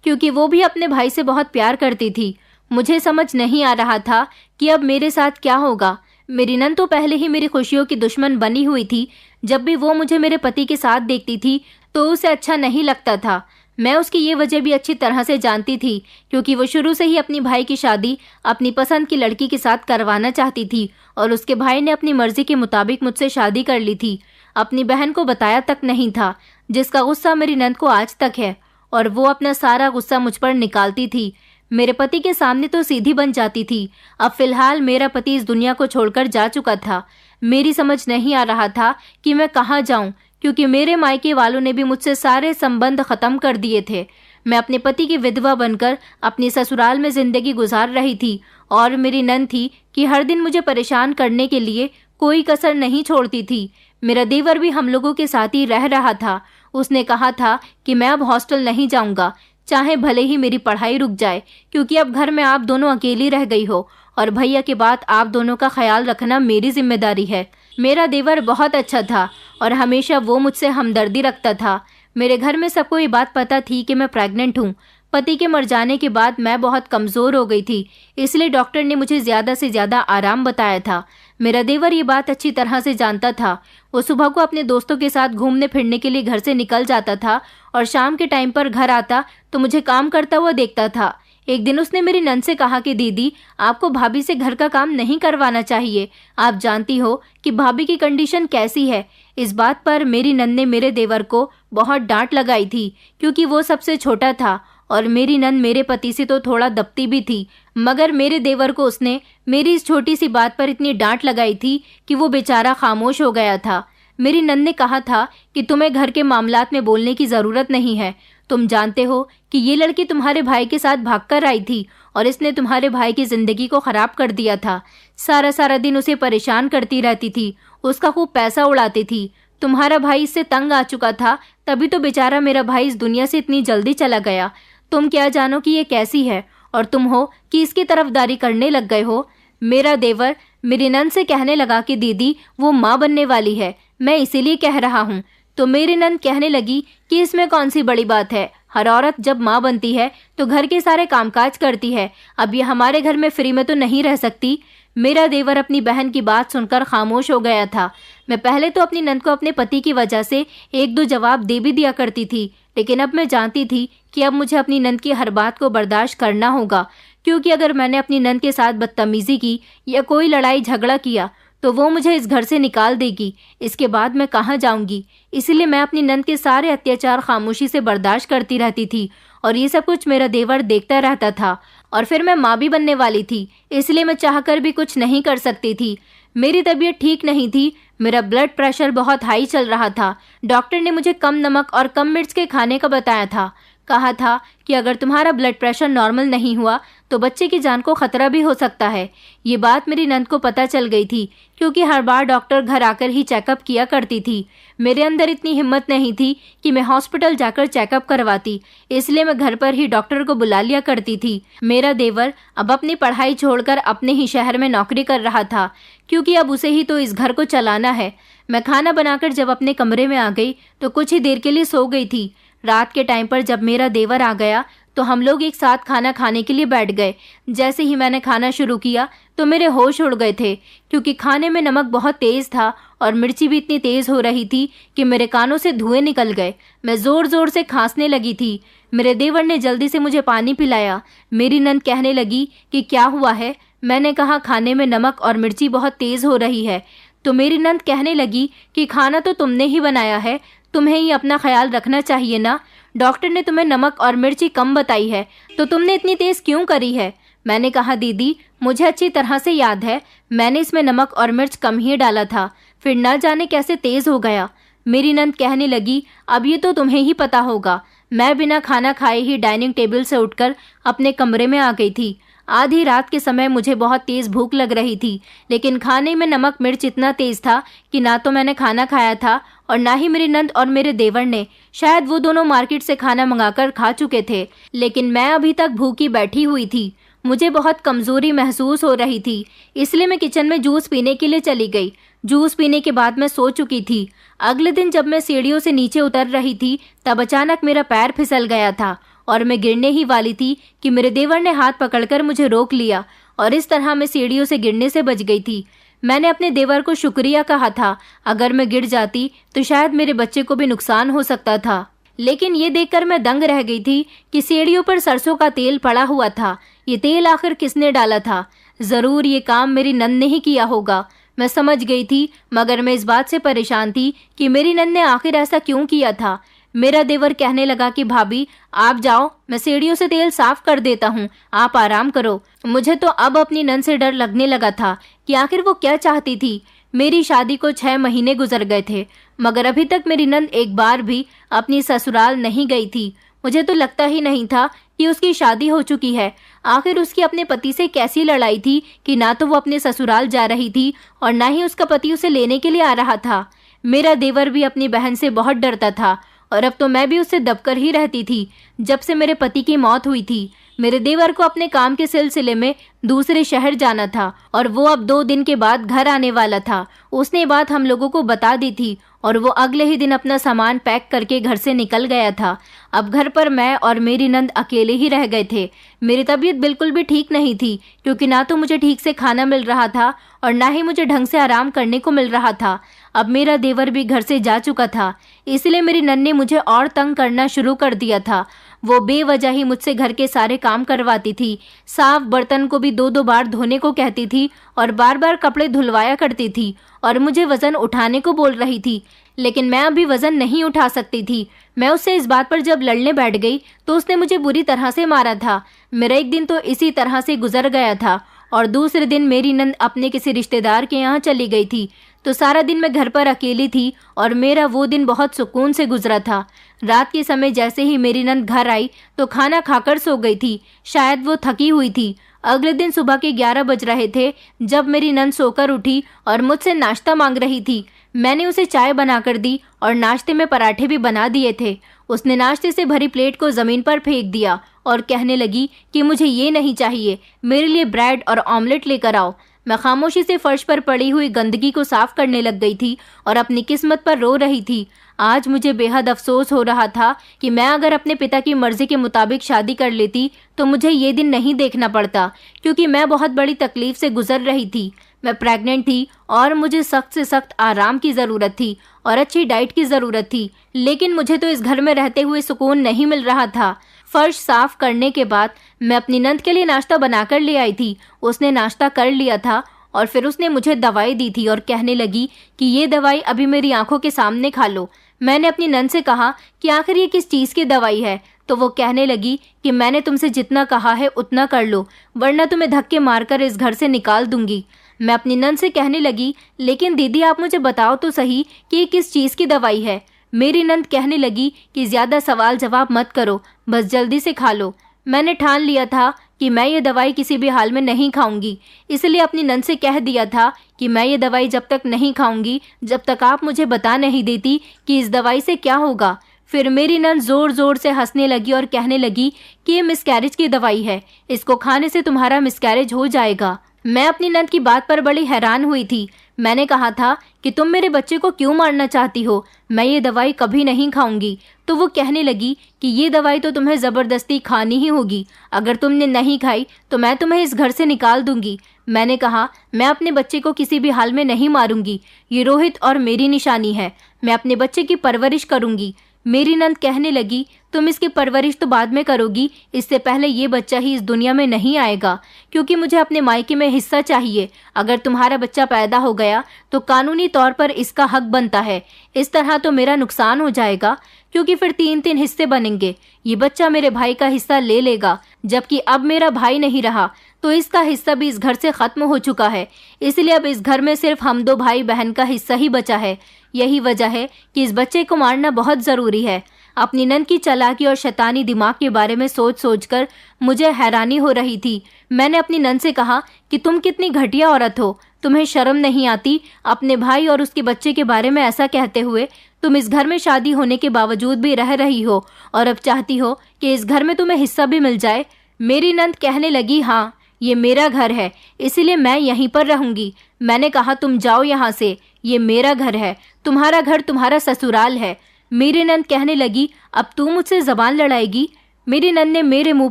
क्योंकि वो भी अपने भाई से बहुत प्यार करती थी। मुझे समझ नहीं आ रहा था कि अब मेरे साथ क्या होगा। मेरी नंद तो पहले ही मेरी खुशियों की दुश्मन बनी हुई थी। जब भी वो मुझे मेरे पति के साथ देखती थी तो उसे अच्छा नहीं लगता था। मैं उसकी ये वजह भी अच्छी तरह से जानती थी, क्योंकि वो शुरू से ही अपनी भाई की शादी अपनी पसंद की लड़की के साथ करवाना चाहती थी और उसके भाई ने अपनी मर्जी के मुताबिक मुझसे शादी कर ली थी। अपनी बहन को बताया तक नहीं था, जिसका गुस्सा मेरी नंद को आज तक है, और वो अपना सारा गुस्सा मुझ पर निकालती थी। मेरे पति के सामने तो सीधी बन जाती थी। अब फिलहाल मेरा पति इस दुनिया को छोड़कर जा चुका था। मेरी समझ नहीं आ रहा था कि मैं कहाँ जाऊं, क्योंकि मेरे मायके वालों ने भी मुझसे सारे संबंध खत्म कर दिए थे। मैं अपने पति की विधवा बनकर अपनी ससुराल में जिंदगी गुजार रही थी और मेरी नंद थी कि हर दिन मुझे परेशान करने के लिए कोई कसर नहीं छोड़ती थी। मेरा देवर भी हम लोगों के साथ ही रह रहा था। उसने कहा था कि मैं अब हॉस्टल नहीं जाऊंगा, चाहे भले ही मेरी पढ़ाई रुक जाए, क्योंकि अब घर में आप दोनों अकेली रह गई हो और भैया के बाद आप दोनों का ख्याल रखना मेरी जिम्मेदारी है। मेरा देवर बहुत अच्छा था और हमेशा वो मुझसे हमदर्दी रखता था। मेरे घर में सबको ये बात पता थी कि मैं प्रेग्नेंट हूँ, पति के मर जाने के बाद मैं बहुत कमज़ोर हो गई थी, इसलिए डॉक्टर ने मुझे ज़्यादा से ज़्यादा आराम बताया था। मेरा देवर ये बात अच्छी तरह से जानता था। वो सुबह को अपने दोस्तों के साथ घूमने फिरने के लिए घर से निकल जाता था और शाम के टाइम पर घर आता तो मुझे काम करता हुआ देखता था। एक दिन उसने मेरी नंद से कहा कि दीदी, आपको भाभी से घर का काम नहीं करवाना चाहिए। आप जानती हो कि भाभी की कंडीशन कैसी है। इस बात पर मेरी नंद ने मेरे देवर को बहुत डांट लगाई थी, क्योंकि वो सबसे छोटा था और मेरी नंद मेरे पति से तो थोड़ा दबती भी थी। मगर मेरे देवर को उसने मेरी इस छोटी सी बात पर इतनी डांट लगाई थी कि वो बेचारा खामोश हो गया था। मेरी नंद ने कहा था कि तुम्हें घर के मामलात में बोलने की ज़रूरत नहीं है। तुम जानते हो कि ये लड़की तुम्हारे भाई के साथ भागकर आई थी और इसने तुम्हारे भाई की ज़िंदगी को ख़राब कर दिया था। सारा सारा दिन उसे परेशान करती रहती थी, उसका खूब पैसा उड़ाती थी। तुम्हारा भाई इससे तंग आ चुका था, तभी तो बेचारा मेरा भाई इस दुनिया से इतनी जल्दी चला गया। तुम क्या जानो कि ये कैसी है, और तुम हो कि इसकी तरफदारी करने लग गए हो। मेरा देवर मेरी नंद से कहने लगा कि दीदी, वो माँ बनने वाली है, मैं इसीलिए कह रहा हूँ। तो मेरी नंद कहने लगी कि इसमें कौन सी बड़ी बात है, हर औरत जब माँ बनती है तो घर के सारे कामकाज करती है। अब ये हमारे घर में फ्री में तो नहीं रह सकती। मेरा देवर अपनी बहन की बात सुनकर खामोश हो गया था। मैं पहले तो अपनी नंद को अपने पति की वजह से एक दो जवाब दे भी दिया करती थी, लेकिन अब मैं जानती थी कि अब मुझे अपनी नंद की हर बात को बर्दाश्त करना होगा, क्योंकि अगर मैंने अपनी नंद के साथ बदतमीजी की या कोई लड़ाई झगड़ा किया तो वो मुझे इस घर से निकाल देगी। इसके बाद मैं कहाँ जाऊंगी। इसलिए मैं अपनी नंद के सारे अत्याचार खामोशी से बर्दाश्त करती रहती थी और ये सब कुछ मेरा देवर देखता रहता था। और फिर मैं माँ भी बनने वाली थी, इसलिए मैं चाहकर भी कुछ नहीं कर सकती थी। मेरी तबीयत ठीक नहीं थी, मेरा ब्लड प्रेशर बहुत हाई चल रहा था। डॉक्टर ने मुझे कम नमक और कम मिर्च के खाने का बताया था। कहा था कि अगर तुम्हारा ब्लड प्रेशर नॉर्मल नहीं हुआ तो बच्चे की जान को खतरा भी हो सकता है। ये बात मेरी नंद को पता चल गई थी, क्योंकि हर बार डॉक्टर घर आकर ही चेकअप किया करती थी। मेरे अंदर इतनी हिम्मत नहीं थी कि मैं हॉस्पिटल जाकर चेकअप करवाती, इसलिए मैं घर पर ही डॉक्टर को बुला लिया करती थी। मेरा देवर अब अपनी पढ़ाई छोड़कर अपने ही शहर में नौकरी कर रहा था, क्योंकि अब उसे ही तो इस घर को चलाना है। मैं खाना बनाकर जब अपने कमरे में आ गई तो कुछ ही देर के लिए सो गई थी। रात के टाइम पर जब मेरा देवर आ गया तो हम लोग एक साथ खाना खाने के लिए बैठ गए। जैसे ही मैंने खाना शुरू किया तो मेरे होश उड़ गए थे, क्योंकि खाने में नमक बहुत तेज़ था और मिर्ची भी इतनी तेज़ हो रही थी कि मेरे कानों से धुएं निकल गए। मैं ज़ोर ज़ोर से खांसने लगी थी। मेरे देवर ने जल्दी से मुझे पानी पिलाया। मेरी नंद कहने लगी कि क्या हुआ है। मैंने कहा खाने में नमक और मिर्ची बहुत तेज़ हो रही है। तो मेरी नंद कहने लगी कि खाना तो तुमने ही बनाया है, तुम्हें ही अपना ख्याल रखना चाहिए ना। डॉक्टर ने तुम्हें नमक और मिर्ची कम बताई है, तो तुमने इतनी तेज़ क्यों करी है। मैंने कहा दीदी, मुझे अच्छी तरह से याद है, मैंने इसमें नमक और मिर्च कम ही डाला था, फिर ना जाने कैसे तेज़ हो गया। मेरी नंद कहने लगी, अब ये तो तुम्हें ही पता होगा। मैं बिना खाना खाए ही डाइनिंग टेबल से उठकर अपने कमरे में आ गई थी। आधी रात के समय मुझे बहुत तेज़ भूख लग रही थी, लेकिन खाने में नमक मिर्च इतना तेज़ था कि ना तो मैंने खाना खाया था और ना ही मेरी नंद और मेरे देवर ने। शायद वो दोनों मार्केट से खाना मंगाकर खा चुके थे, लेकिन मैं अभी तक भूखी बैठी हुई थी। मुझे बहुत कमज़ोरी महसूस हो रही थी, इसलिए मैं किचन में जूस पीने के लिए चली गई। जूस पीने के बाद मैं सो चुकी थी। अगले दिन जब मैं सीढ़ियों से नीचे उतर रही थी तब अचानक मेरा पैर फिसल गया था और मैं गिरने ही वाली थी कि मेरे देवर ने हाथ पकड़कर मुझे रोक लिया और इस तरह मैं सीढ़ियों से गिरने से बच गई थी। मैंने अपने देवर को शुक्रिया कहा था, अगर मैं गिर जाती तो शायद मेरे बच्चे को भी नुकसान हो सकता था। लेकिन ये देखकर मैं दंग रह गई थी कि सीढ़ियों पर सरसों का तेल पड़ा हुआ था। ये तेल आखिर किसने डाला था? ज़रूर ये काम मेरी नंद ने ही किया होगा। मैं समझ गई थी, मगर मैं इस बात से परेशान थी कि मेरी नंद ने आखिर ऐसा क्यों किया था। मेरा देवर कहने लगा कि भाभी आप जाओ, मैं सीढ़ियों से तेल साफ कर देता हूँ, आप आराम करो। मुझे तो अब अपनी नंद से डर लगने लगा था कि आखिर वो क्या चाहती थी। मेरी शादी को 6 महीने गुजर गए थे, मगर अभी तक मेरी नंद एक बार भी अपनी ससुराल नहीं गई थी। मुझे तो लगता ही नहीं था कि उसकी शादी हो चुकी है। आखिर उसकी अपने पति से कैसी लड़ाई थी कि ना तो वो अपने ससुराल जा रही थी और ना ही उसका पति उसे लेने के लिए आ रहा था। मेरा देवर भी अपनी बहन से बहुत डरता था और अब तो मैं भी उससे दबकर ही रहती थी। जब से मेरे पति की मौत हुई थी, मेरे देवर को अपने काम के सिलसिले में दूसरे शहर जाना था और वो अब 2 दिन के बाद घर आने वाला था। उसने बात हम लोगों को बता दी थी और वो अगले ही दिन अपना सामान पैक करके घर से निकल गया था। अब घर पर मैं और मेरी नंद अकेले ही रह गए थे। मेरी तबीयत बिल्कुल भी ठीक नहीं थी, क्योंकि ना तो मुझे ठीक से खाना मिल रहा था और ना ही मुझे ढंग से आराम करने को मिल रहा था। अब मेरा देवर भी घर से जा चुका था, इसलिए मेरी नंद ने मुझे और तंग करना शुरू कर दिया था। वो बेवजह ही मुझसे घर के सारे काम करवाती थी। साफ बर्तन को भी 2-2 बार धोने को कहती थी और बार बार कपड़े धुलवाया करती थी और मुझे वजन उठाने को बोल रही थी, लेकिन मैं अभी वजन नहीं उठा सकती थी। मैं उससे इस बात पर जब लड़ने बैठ गई तो उसने मुझे बुरी तरह से मारा था। मेरा एक दिन तो इसी तरह से गुजर गया था और दूसरे दिन मेरी नंद अपने किसी रिश्तेदार के यहाँ चली गई थी, तो सारा दिन मैं घर पर अकेली थी और मेरा वो दिन बहुत सुकून से गुजरा था। रात के समय जैसे ही मेरी नंद घर आई तो खाना खाकर सो गई थी। शायद वो थकी हुई थी। अगले दिन सुबह के 11 बज रहे थे जब मेरी नंद सोकर उठी और मुझसे नाश्ता मांग रही थी। मैंने उसे चाय बनाकर दी और नाश्ते में पराठे भी बना दिए थे। उसने नाश्ते से भरी प्लेट को जमीन पर फेंक दिया और कहने लगी कि मुझे ये नहीं चाहिए, मेरे लिए ब्रेड और ऑमलेट लेकर आओ। मैं खामोशी से फर्श पर पड़ी हुई गंदगी को साफ करने लग गई थी और अपनी किस्मत पर रो रही थी। आज मुझे बेहद अफसोस हो रहा था कि मैं अगर अपने पिता की मर्जी के मुताबिक शादी कर लेती तो मुझे ये दिन नहीं देखना पड़ता, क्योंकि मैं बहुत बड़ी तकलीफ से गुजर रही थी। मैं प्रेग्नेंट थी और मुझे सख्त से सख्त आराम की ज़रूरत थी और अच्छी डाइट की ज़रूरत थी, लेकिन मुझे तो इस घर में रहते हुए सुकून नहीं मिल रहा था। फर्श साफ करने के बाद मैं अपनी नंद के लिए नाश्ता बनाकर ले आई थी। उसने नाश्ता कर लिया था और फिर उसने मुझे दवाई दी थी और कहने लगी कि ये दवाई अभी मेरी आंखों के सामने खा लो। मैंने अपनी नंद से कहा कि आखिर ये किस चीज़ की दवाई है, तो वो कहने लगी कि मैंने तुमसे जितना कहा है उतना कर लो, वरना तुम्हें धक्के मारकर इस घर से निकाल दूंगी। मैं अपनी नंद से कहने लगी, लेकिन दीदी आप मुझे बताओ तो सही कि ये किस चीज़ की दवाई है। मेरी नंद कहने लगी कि ज़्यादा सवाल जवाब मत करो, बस जल्दी से खा लो। मैंने ठान लिया था कि मैं ये दवाई किसी भी हाल में नहीं खाऊंगी, इसलिए अपनी नंद से कह दिया था कि मैं ये दवाई जब तक नहीं खाऊंगी जब तक आप मुझे बता नहीं देती कि इस दवाई से क्या होगा। फिर मेरी नंद ज़ोर ज़ोर से हंसने लगी और कहने लगी कि ये मिसकैरेज की दवाई है, इसको खाने से तुम्हारा मिसकैरेज हो जाएगा। मैं अपनी नंद की बात पर बड़ी हैरान हुई थी। मैंने कहा था कि तुम मेरे बच्चे को क्यों मारना चाहती हो, मैं ये दवाई कभी नहीं खाऊंगी। तो वो कहने लगी कि ये दवाई तो तुम्हें ज़बरदस्ती खानी ही होगी, अगर तुमने नहीं खाई तो मैं तुम्हें इस घर से निकाल दूंगी। मैंने कहा मैं अपने बच्चे को किसी भी हाल में नहीं मारूंगी, ये रोहित और मेरी निशानी है, मैं अपने बच्चे की परवरिश करूंगी। मेरी नंद कहने लगी तुम इसकी परवरिश तो बाद में करोगी, इससे पहले ये बच्चा ही इस दुनिया में नहीं आएगा, क्योंकि मुझे अपने मायके में हिस्सा चाहिए। अगर तुम्हारा बच्चा पैदा हो गया तो कानूनी तौर पर इसका हक बनता है। इस तरह तो मेरा नुकसान हो जाएगा, क्योंकि फिर 3-3 हिस्से बनेंगे। ये बच्चा मेरे भाई का हिस्सा ले लेगा, जबकि अब मेरा भाई नहीं रहा तो इसका हिस्सा भी इस घर से खत्म हो चुका है। इसलिए अब इस घर में सिर्फ हम 2 भाई बहन का हिस्सा ही बचा है। यही वजह है कि इस बच्चे को मारना बहुत ज़रूरी है। अपनी नंद की चालाकी और शैतानी दिमाग के बारे में सोच सोचकर मुझे हैरानी हो रही थी। मैंने अपनी नंद से कहा कि तुम कितनी घटिया औरत हो, तुम्हें शर्म नहीं आती अपने भाई और उसके बच्चे के बारे में ऐसा कहते हुए। तुम इस घर में शादी होने के बावजूद भी रह रही हो और अब चाहती हो कि इस घर में तुम्हें हिस्सा भी मिल जाए। मेरी नंद कहने लगी हाँ, ये मेरा घर है, इसीलिए मैं यहीं पर रहूंगी। मैंने कहा तुम जाओ यहाँ से, ये मेरा घर है, तुम्हारा घर तुम्हारा ससुराल है। मेरी नंद कहने लगी अब तू मुझसे ज़बान लड़ाएगी। मेरी नंद ने मेरे मुंह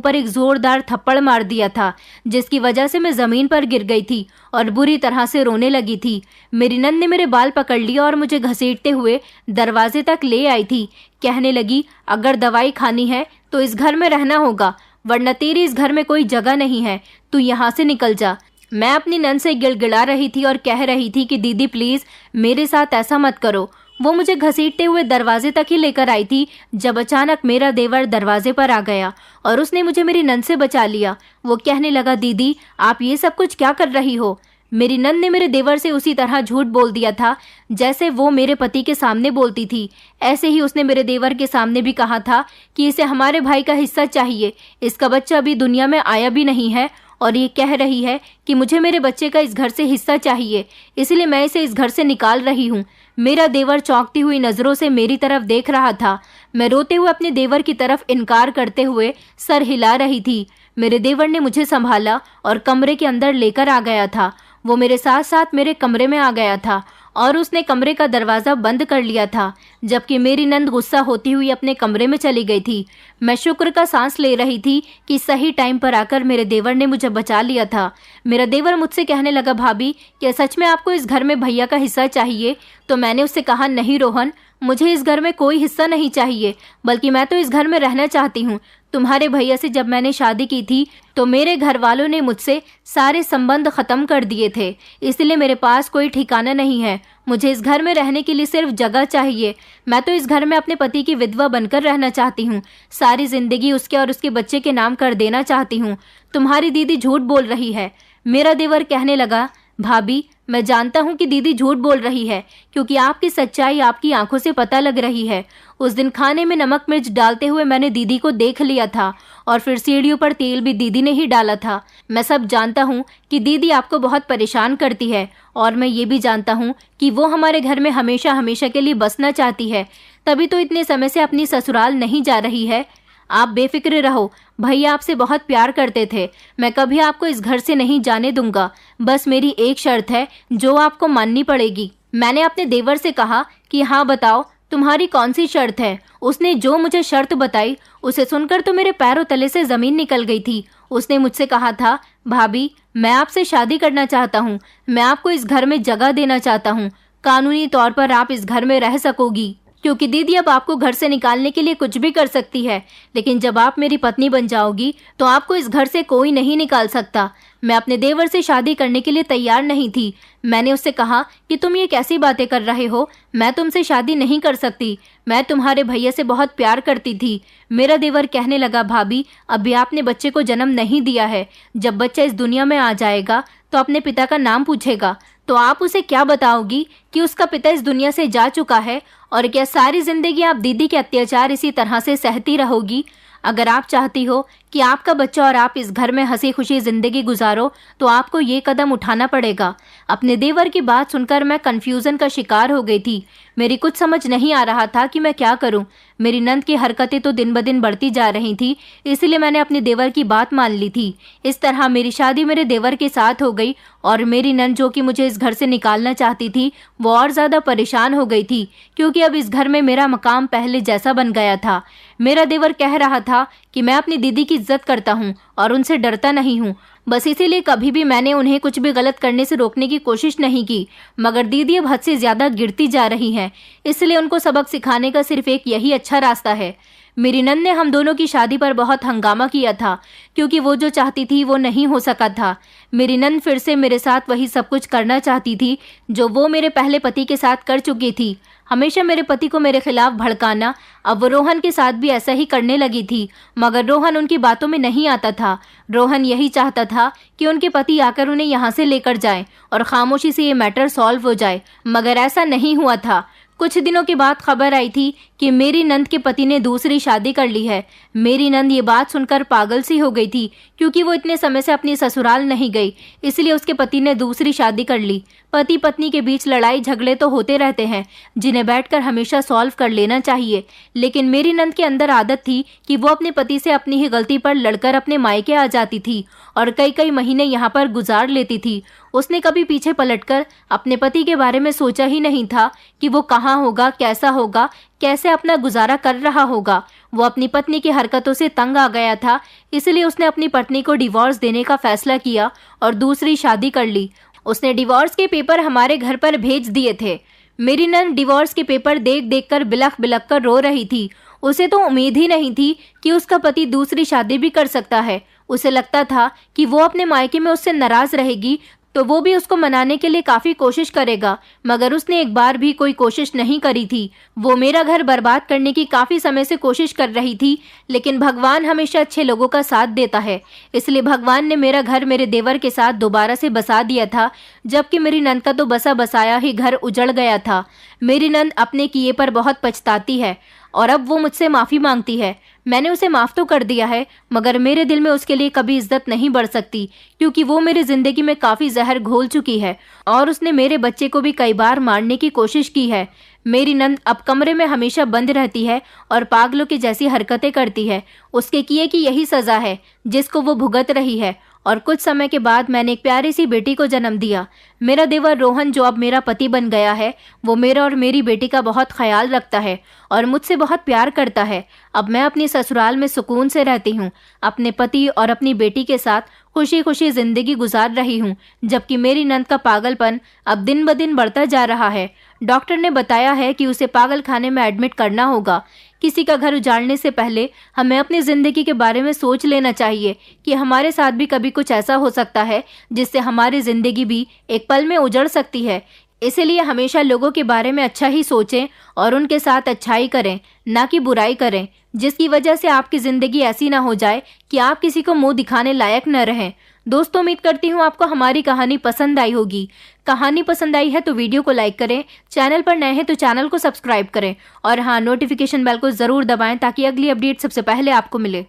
पर एक जोरदार थप्पड़ मार दिया था, जिसकी वजह से मैं ज़मीन पर गिर गई थी और बुरी तरह से रोने लगी थी। मेरी नंद ने मेरे बाल पकड़ लिया और मुझे घसीटते हुए दरवाजे तक ले आई थी। कहने लगी अगर दवाई खानी है तो इस घर में रहना होगा, वरना तेरी इस घर में कोई जगह नहीं है, तू यहाँ से निकल जा। मैं अपनी नंद से गिड़गिड़ा रही थी और कह रही थी कि दीदी प्लीज़ मेरे साथ ऐसा मत करो। वो मुझे घसीटते हुए दरवाजे तक ही लेकर आई थी जब अचानक मेरा देवर दरवाजे पर आ गया और उसने मुझे मेरी नंद से बचा लिया। वो कहने लगा दीदी आप ये सब कुछ क्या कर रही हो। मेरी नंद ने मेरे देवर से उसी तरह झूठ बोल दिया था जैसे वो मेरे पति के सामने बोलती थी। ऐसे ही उसने मेरे देवर के सामने भी कहा था कि इसे हमारे भाई का हिस्सा चाहिए, इसका बच्चा अभी दुनिया में आया भी नहीं है और ये कह रही है कि मुझे मेरे बच्चे का इस घर से हिस्सा चाहिए, इसलिए मैं इसे इस घर से निकाल रही हूँ। मेरा देवर चौंकती हुई नज़रों से मेरी तरफ देख रहा था। मैं रोते हुए अपने देवर की तरफ इनकार करते हुए सर हिला रही थी। मेरे देवर ने मुझे संभाला और कमरे के अंदर लेकर आ गया था। वो मेरे साथ साथ मेरे कमरे में आ गया था और उसने कमरे का दरवाज़ा बंद कर लिया था, जबकि मेरी नंद गुस्सा होती हुई अपने कमरे में चली गई थी। मैं शुक्र का सांस ले रही थी कि सही टाइम पर आकर मेरे देवर ने मुझे बचा लिया था। मेरा देवर मुझसे कहने लगा, भाभी क्या सच में आपको इस घर में भैया का हिस्सा चाहिए? तो मैंने उससे कहा, नहीं रोहन, मुझे इस घर में कोई हिस्सा नहीं चाहिए, बल्कि मैं तो इस घर में रहना चाहती हूँ। तुम्हारे भैया से जब मैंने शादी की थी तो मेरे घर वालों ने मुझसे सारे संबंध खत्म कर दिए थे, इसलिए मेरे पास कोई ठिकाना नहीं है। मुझे इस घर में रहने के लिए सिर्फ जगह चाहिए। मैं तो इस घर में अपने पति की विधवा बनकर रहना चाहती हूँ। सारी जिंदगी उसके और उसके बच्चे के नाम कर देना चाहती हूँ। तुम्हारी दीदी झूठ बोल रही है। मेरा देवर कहने लगा, भाभी मैं जानता हूँ कि दीदी झूठ बोल रही है, क्योंकि आपकी सच्चाई आपकी आंखों से पता लग रही है। उस दिन खाने में नमक मिर्च डालते हुए मैंने दीदी को देख लिया था, और फिर सीढ़ियों पर तेल भी दीदी ने ही डाला था। मैं सब जानता हूँ कि दीदी आपको बहुत परेशान करती है, और मैं ये भी जानता हूँ कि वो हमारे घर में हमेशा हमेशा के लिए बसना चाहती है, तभी तो इतने समय से अपनी ससुराल नहीं जा रही है। आप बेफिक्र रहो, भैया आपसे बहुत प्यार करते थे। मैं कभी आपको इस घर से नहीं जाने दूंगा। बस मेरी एक शर्त है जो आपको माननी पड़ेगी। मैंने अपने देवर से कहा कि हाँ बताओ, तुम्हारी कौन सी शर्त है? उसने जो मुझे शर्त बताई उसे सुनकर तो मेरे पैरों तले से जमीन निकल गई थी। उसने मुझसे कहा था, भाभी मैं आपसे शादी करना चाहता हूँ। मैं आपको इस घर में जगह देना चाहता हूँ। कानूनी तौर पर आप इस घर में रह सकोगी, क्योंकि दीदी अब आपको घर से निकालने के लिए कुछ भी कर सकती है, लेकिन जब आप मेरी पत्नी बन जाओगी तो आपको इस घर से कोई नहीं निकाल सकता। मैं अपने देवर से शादी करने के लिए तैयार नहीं थी। मैंने उससे कहा कि तुम ये कैसी बातें कर रहे हो, मैं तुमसे शादी नहीं कर सकती। मैं तुम्हारे भैया से बहुत प्यार करती थी। मेरा देवर कहने लगा, भाभी अभी आपने बच्चे को जन्म नहीं दिया है। जब बच्चा इस दुनिया में आ जाएगा तो अपने पिता का नाम पूछेगा, तो आप उसे क्या बताओगी कि उसका पिता इस दुनिया से जा चुका है? और क्या सारी जिंदगी आप दीदी के अत्याचार इसी तरह से सहती रहोगी? अगर आप चाहती हो कि आपका बच्चा और आप इस घर में हंसी खुशी जिंदगी गुजारो तो आपको ये कदम उठाना पड़ेगा। अपने देवर की बात सुनकर मैं कंफ्यूजन का शिकार हो गई थी। मेरी कुछ समझ नहीं आ रहा था कि मैं क्या करूं। मेरी नंद की हरकतें तो दिन ब दिन बढ़ती जा रही थी, इसलिए मैंने अपने देवर की बात मान ली थी। इस तरह मेरी शादी मेरे देवर के साथ हो गई, और मेरी नंद जो कि मुझे इस घर से निकालना चाहती थी वो और ज़्यादा परेशान हो गई थी, क्योंकि अब इस घर में मेरा मकाम पहले जैसा बन गया था। मेरा देवर कह रहा था कि मैं अपनी दीदी की इज्जत करता हूँ और उनसे डरता नहीं हूँ। बस इसीलिए कभी भी मैंने उन्हें कुछ भी गलत करने से रोकने की कोशिश नहीं की। मगर दीदी अब हद से ज़्यादा गिरती जा रही हैं, इसलिए उनको सबक सिखाने का सिर्फ एक यही अच्छा रास्ता है। मेरी नंद ने हम दोनों की शादी पर बहुत हंगामा किया था, क्योंकि वो जो चाहती थी वो नहीं हो सका था। मेरी नंद फिर से मेरे साथ वही सब कुछ करना चाहती थी जो वो मेरे पहले पति के साथ कर चुकी थी, हमेशा मेरे पति को मेरे खिलाफ भड़काना। अब वो रोहन के साथ भी ऐसा ही करने लगी थी, मगर रोहन उनकी बातों में नहीं आता था। रोहन यही चाहता था कि उनके पति आकर उन्हें यहाँ से लेकर जाएं और खामोशी से ये मैटर सॉल्व हो जाए, मगर ऐसा नहीं हुआ था। कुछ दिनों के बाद खबर आई थी कि मेरी नंद के पति ने दूसरी शादी कर ली है। मेरी नंद ये बात सुनकर पागल सी हो गई थी, क्योंकि वो इतने समय से अपनी ससुराल नहीं गई, इसलिए उसके पति ने दूसरी शादी कर ली। पति पत्नी के बीच लड़ाई झगड़े तो होते रहते हैं, जिन्हें बैठकर हमेशा सॉल्व कर लेना चाहिए, लेकिन मेरी नंद के अंदर आदत थी कि वो अपने पति से अपनी ही गलती पर लड़कर अपने मायके आ जाती थी और कई कई महीने यहाँ पर गुजार लेती थी। उसने कभी पीछे पलटकर अपने पति के बारे में सोचा ही नहीं था कि वो कहाँ होगा, कैसा होगा, कैसे अपना गुजारा कर रहा होगा। वो अपनी पत्नी की हरकतों से तंग आ गया था, इसलिए उसने अपनी पत्नी को डिवोर्स देने का फैसला किया और दूसरी शादी कर ली। उसने डिवोर्स के पेपर हमारे घर पर भेज दिए थे। मेरी नंद डिवोर्स के पेपर देख देख कर बिलख बिलख कर रो रही थी। उसे तो उम्मीद ही नहीं थी कि उसका पति दूसरी शादी भी कर सकता है। उसे लगता था कि वो अपने मायके में उससे नाराज रहेगी तो वो भी उसको मनाने के लिए काफी कोशिश करेगा, मगर उसने एक बार भी कोई कोशिश नहीं करी थी। वो मेरा घर बर्बाद करने की काफी समय से कोशिश कर रही थी, लेकिन भगवान हमेशा अच्छे लोगों का साथ देता है, इसलिए भगवान ने मेरा घर मेरे देवर के साथ दोबारा से बसा दिया था, जबकि मेरी नंद का तो बसा बसाया ही घर उजड़ गया था। मेरी नंद अपने किए पर बहुत पछताती है और अब वो मुझसे माफी मांगती है। मैंने उसे माफ तो कर दिया है, मगर मेरे दिल में उसके लिए कभी इज्जत नहीं बढ़ सकती, क्योंकि वो मेरी जिंदगी में काफी जहर घोल चुकी है और उसने मेरे बच्चे को भी कई बार मारने की कोशिश की है। मेरी नंद अब कमरे में हमेशा बंद रहती है और पागलों की जैसी हरकतें करती है। उसके किए की यही सजा है जिसको वो भुगत रही है, और कुछ समय के बाद मैंने एक प्यारी सी बेटी को जन्म दिया। मेरा देवर रोहन, जो अब मेरा पति बन गया है, वो मेरा और मेरी बेटी का बहुत ख्याल रखता है और मुझसे बहुत प्यार करता है। अब मैं अपनी ससुराल में सुकून से रहती हूँ, अपने पति और अपनी बेटी के साथ खुशी खुशी जिंदगी गुजार रही हूँ, जबकि मेरी नंद का पागलपन अब दिन ब दिन बढ़ता जा रहा है। डॉक्टर ने बताया है कि उसे पागल खाने में एडमिट करना होगा। किसी का घर उजाड़ने से पहले हमें अपनी जिंदगी के बारे में सोच लेना चाहिए कि हमारे साथ भी कभी कुछ ऐसा हो सकता है जिससे हमारी जिंदगी भी एक पल में उजड़ सकती है। इसलिए हमेशा लोगों के बारे में अच्छा ही सोचें और उनके साथ अच्छाई करें, ना कि बुराई करें, जिसकी वजह से आपकी जिंदगी ऐसी ना हो जाए कि आप किसी को मुंह दिखाने लायक न रहें। दोस्तों, उम्मीद करती हूँ आपको हमारी कहानी पसंद आई होगी। कहानी पसंद आई है तो वीडियो को लाइक करें, चैनल पर नए हैं तो चैनल को सब्सक्राइब करें और हाँ, नोटिफिकेशन बेल को जरूर दबाएं ताकि अगली अपडेट सबसे पहले आपको मिले।